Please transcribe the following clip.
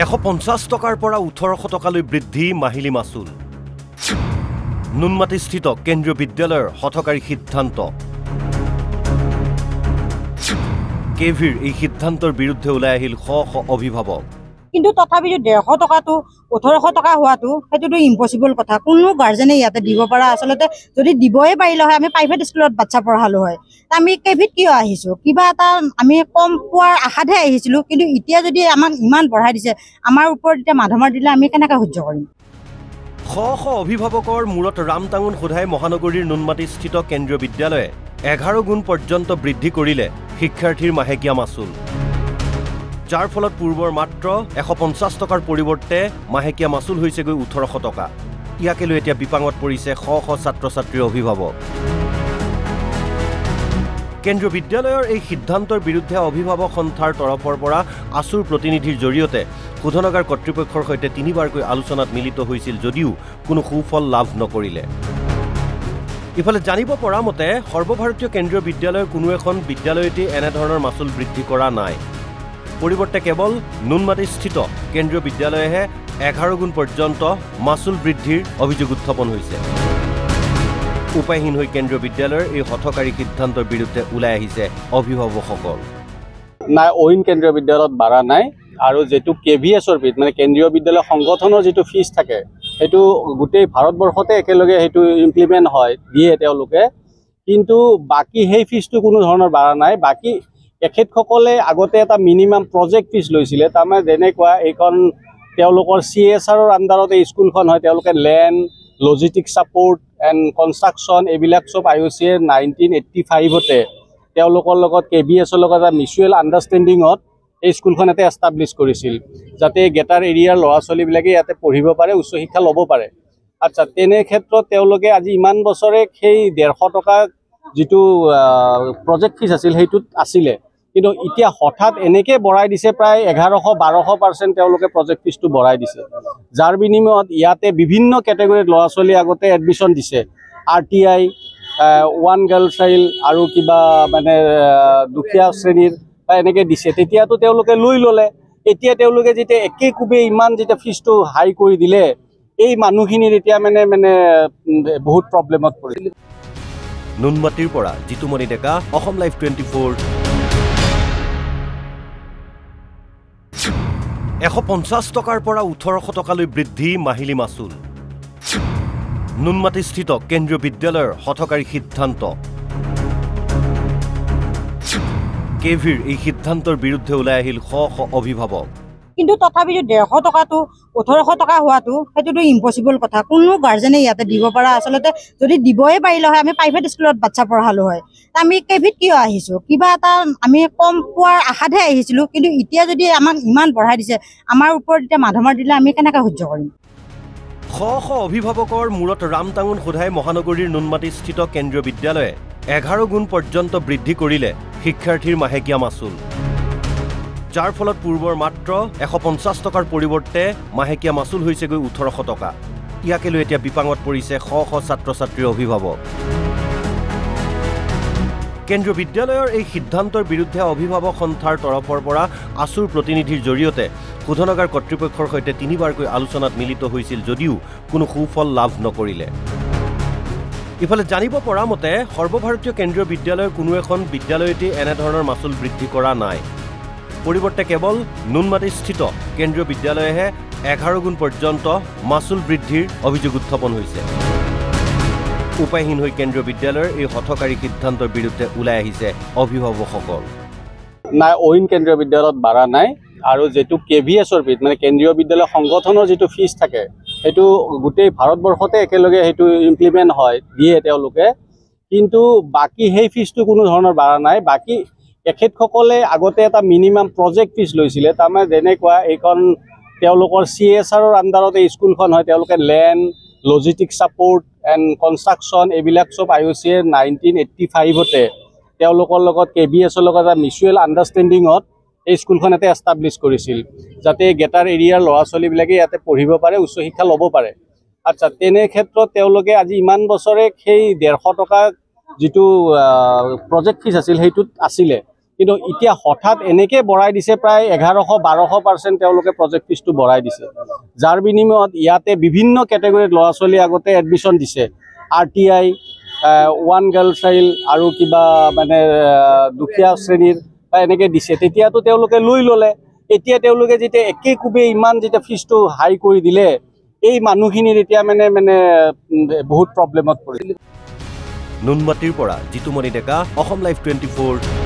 150 টকাৰ পৰা 1800 টকালৈ বৃদ্ধি মাহিলী মাচুল। নুনমাটিস্থিত কেন্দ্ৰীয় বিদ্যালয়ৰ হঠকাৰী সিদ্ধান্ত। কেভিৰ এই সিদ্ধান্তৰ বিৰুদ্ধে ওলাই আহিল শ শ অভিভাৱক। কিন্তু তথাপিও 150 টকাটো 1800 টকা হোৱাটো সেইটোতো ইম্পচিবল কথা। কোনো গাৰ্জেনে ইয়াতে দিব পৰা আচলতে যদি দিবই পাৰিলে হয় আমি প্ৰাইভেট স্কুলত বাচ্চা পঢ়ালো হয়। আমি কেভিত কিয় আহিছো? কিবা এটা আমি কম পোৱাৰ আশাতহে আহিছিলো, কিন্তু এতিয়া যদি আমাক ইমান বঢ়াই দিছে, আমাৰ ওপৰত এতিয়া মাধমাৰ দিলে আমি কেনেকৈ সহ্য কৰিম? শ শ অভিভাৱকৰ মূৰত ৰামটাঙোন সোধাই মহানগৰীৰ নুনমাটিস্থিত কেন্দ্ৰীয় বিদ্যালয়ে 11 গুণ পৰ্যন্ত বৃদ্ধি কৰিলে শিক্ষাৰ্থীৰ মাহেকীয়া মাচুল, যাৰ ফলত পূৰ্বৰ মাত্ৰ 150 টকাৰ পৰিৱৰ্তে মাহেকীয়া মাচুল হৈছেগৈ 1800 টকা। ইয়াকে লৈ এতিয়া বিপাঙত পৰিছে শ শ ছাত্ৰ ছাত্ৰীৰ অভিভাৱক। কেন্দ্ৰীয় বিদ্যালয়ৰ এই সিদ্ধান্তৰ বিৰুদ্ধে অভিভাৱক সন্থাৰ তৰফৰ পৰা আছুৰ প্ৰতিনিধিৰ জৰিয়তে শোধনাগাৰ কৰ্তৃপক্ষৰ সৈতে 3বাৰকৈ আলোচনাত মিলিত হৈছিল যদিও কোনো সুফল লাভ নকৰিলে। ইফালে জানিব পৰা মতে সৰ্বভাৰতীয় কেন্দ্ৰীয় বিদ্যালয়ৰ কোনো এখন বিদ্যালয়তে এনেধৰণৰ মাচুল বৃদ্ধি কৰা নাই। পৰিৱৰ্তে কেৱল নুনমাটিস্থিত কেন্দ্ৰীয় বিদ্যালয়েহে 11 গুণ পৰ্যন্ত মাচুল বৃদ্ধিৰ অভিযোগ উত্থাপন হৈছে। উপায়হীন হৈ কেন্দ্ৰীয় বিদ্যালয়ৰ এই হঠকাৰী সিদ্ধান্তৰ বিৰুদ্ধে ওলাই আহিছে অভিভাৱকসকল। নাই, অইন কেন্দ্ৰীয় বিদ্যালয়ত বাঢ়া নাই, আৰু যেটো কেভিএছৰ ফিজ মানে কেন্দ্ৰীয় বিদ্যালয় সংগঠনৰ যেটো ফিজ থাকে সেইটো গোটেই ভাৰতবৰ্ষতে একেলগে সেইটো ইমপ্লিমেণ্ট হয় দিয়ে তেওঁলোকে, কিন্তু বাকী সেই ফিজটো কোনো ধৰণৰ বাঢ়া নাই। বাকী এখেতসকলে আগতে এটা মিনিমাম প্ৰজেক্ট ফিজ লৈছিলে, তাৰমানে যেনেকুৱা এইখন তেওঁলোকৰ CSRৰ আণ্ডাৰত এই স্কুলখন হয়, তেওঁলোকে land, logistic support and construction এইবিলাক চব IOCৰ 1985তে তেওঁলোকৰ লগত KVSৰ লগত এটা মিউচুৱেল আণ্ডাৰষ্টেণ্ডিঙত এই স্কুলখন ইয়াতে এষ্টাব্লিছ কৰিছিল, যাতে গেটাৰ এৰিয়াৰ ল'ৰা ছোৱালীবিলাকে ইয়াতে পঢ়িব পাৰে, উচ্চ শিক্ষা ল'ব পাৰে। আচ্ছা, তেনে ক্ষেত্ৰত তেওঁলোকে আজি ইমান বছৰে সেই 150 টকা যিটো প্ৰজেক্ট ফিজ আছিল সেইটোত আছিলে, কিন্তু এতিয়া হঠাৎ এনেকৈ বঢ়াই দিছে, প্ৰায় 1100-1200% তেওঁলোকে প্ৰজেক্ট ফিজটো বঢ়াই দিছে, যাৰ বিনিময়ত ইয়াতে বিভিন্ন কেটেগৰীত ল'ৰা ছোৱালী আগতে এডমিশ্যন দিছে। RTI, 1 গাৰ্ল চাইল্ড আৰু কিবা মানে দুখীয়া শ্ৰেণীৰ বা এনেকৈ দিছে, তেতিয়াতো তেওঁলোকে লৈ ল'লে। এতিয়া তেওঁলোকে যেতিয়া একে কোবে ইমান যেতিয়া ফিজটো হাই কৰি দিলে, এই মানুহখিনিৰ এতিয়া মানে বহুত প্ৰব্লেমত পৰিলে। নুনমাটিৰ পৰা জিতুমণি ডেকা, অসম লাইভ 24। 150 টকাৰ পৰা 1800 টকালৈ বৃদ্ধি মাহিলী মাচুল। নুনমাটিস্থিত কেন্দ্ৰীয় বিদ্যালয়ৰ হঠকাৰী সিদ্ধান্ত। কেভিৰ এই সিদ্ধান্তৰ বিৰুদ্ধে ওলাই আহিল শ শ অভিভাৱক। কিন্তু তথাপিও 150 টকাটো 1800 টকা হোৱাটো সেইটোতো ইম্পচিবল কথা। কোনো গাৰ্জেনে ইয়াতে দিব পৰা আচলতে যদি দিবই পাৰিলে হয় আমি প্ৰাইভেট স্কুলত বাচ্চা পঢ়ালো হয়। আমি কেভিত কিয় আহিছো? কিবা এটা আমি কম পোৱাৰ আশাতহে আহিছিলো, কিন্তু এতিয়া যদি আমাক ইমান বঢ়াই দিছে, আমাৰ ওপৰত এতিয়া মাধমাৰ দিলে আমি কেনেকৈ সহ্য কৰিম? শ শ অভিভাৱকৰ মূৰত ৰামটাঙোন সোধাই মহানগৰীৰ নুনমাটিস্থিত কেন্দ্ৰীয় বিদ্যালয়ে 11 গুণ পৰ্যন্ত বৃদ্ধি কৰিলে শিক্ষাৰ্থীৰ মাহেকীয়া মাচুল, যাৰ ফলত পূৰ্বৰ মাত্ৰ 150 টকাৰ পৰিৱৰ্তে মাহেকীয়া মাচুল হৈছেগৈ 1800 টকা। ইয়াকে লৈ এতিয়া বিপাঙত পৰিছে শ শ ছাত্ৰ ছাত্ৰীৰ অভিভাৱক। কেন্দ্ৰীয় বিদ্যালয়ৰ এই সিদ্ধান্তৰ বিৰুদ্ধে অভিভাৱক সন্থাৰ তৰফৰ পৰা আছুৰ প্ৰতিনিধিৰ জৰিয়তে শোধনাগাৰ কৰ্তৃপক্ষৰ সৈতে 3বাৰকৈ আলোচনাত মিলিত হৈছিল যদিও কোনো সুফল লাভ নকৰিলে। ইফালে জানিব পৰা মতে সৰ্বভাৰতীয় কেন্দ্ৰীয় বিদ্যালয়ৰ কোনো এখন বিদ্যালয়তে এনেধৰণৰ মাচুল বৃদ্ধি কৰা নাই। পৰিৱৰ্তে কেৱল নুনমাটিস্থিত কেন্দ্ৰীয় বিদ্যালয়েহে 11 গুণ পৰ্যন্ত মাচুল বৃদ্ধিৰ অভিযোগ উত্থাপন হৈছে। উপায়হীন হৈ কেন্দ্ৰীয় বিদ্যালয়ৰ এই হঠকাৰী সিদ্ধান্তৰ বিৰুদ্ধে ওলাই আহিছে অভিভাৱকসকল। নাই, অইন কেন্দ্ৰীয় বিদ্যালয়ত বাঢ়া নাই, আৰু যেটো কেভিএছৰ ফিজ মানে কেন্দ্ৰীয় বিদ্যালয় সংগঠনৰ যিটো ফিজ থাকে সেইটো গোটেই ভাৰতবৰ্ষতে একেলগে সেইটো ইমপ্লিমেণ্ট হয় দিয়ে তেওঁলোকে, কিন্তু বাকী সেই ফিজটো কোনো ধৰণৰ বাঢ়া নাই। বাকী এখেতসকলে আগতে এটা মিনিমাম প্ৰজেক্ট ফিজ লৈছিলে, তাৰমানে যেনেকুৱা এইখন তেওঁলোকৰ CSRৰ আণ্ডাৰত এই স্কুলখন হয়, তেওঁলোকে land, logistic support and construction এইবিলাক চব IOCৰ 1985তে তেওঁলোকৰ লগত KVSৰ লগত এটা মিউচুৱেল আণ্ডাৰষ্টেণ্ডিঙত এই স্কুলখন ইয়াতে এষ্টাব্লিছ কৰিছিল, যাতে গেটাৰ এৰিয়াৰ ল'ৰা ছোৱালীবিলাকে ইয়াতে পঢ়িব পাৰে, উচ্চ শিক্ষা ল'ব পাৰে। আচ্ছা, তেনে ক্ষেত্ৰত তেওঁলোকে আজি ইমান বছৰে সেই 150 টকা যিটো প্ৰজেক্ট ফিজ আছিল সেইটোত আছিলে, কিন্তু এতিয়া হঠাৎ এনেকৈ বঢ়াই দিছে প্ৰায় 1100-12% তেওঁলোকে প্ৰজেক্ট ফিজটো বঢ়াই দিছে, যাৰ বিনিময়ত ইয়াতে বিভিন্ন কেটেগৰীত ল'ৰা ছোৱালী আগতে এডমিশ্যন দিছে, RTI, ওৱান গাৰ্ল চাইল্ড আৰু কিবা মানে দুখীয়া শ্ৰেণীৰ বা এনেকৈ দিছে। তেতিয়াতো তেওঁলোকে লৈ ল'লে, এতিয়া তেওঁলোকে যেতিয়া একেকোবে ইমান যেতিয়া ফিজটো হাই কৰি দিলে, এই মানুহখিনিৰ এতিয়া মানে বহুত প্ৰব্লেমত পৰিল। নুনমাটিৰ পৰা জিতুমণি ডেকা, অসম লাইভ 24।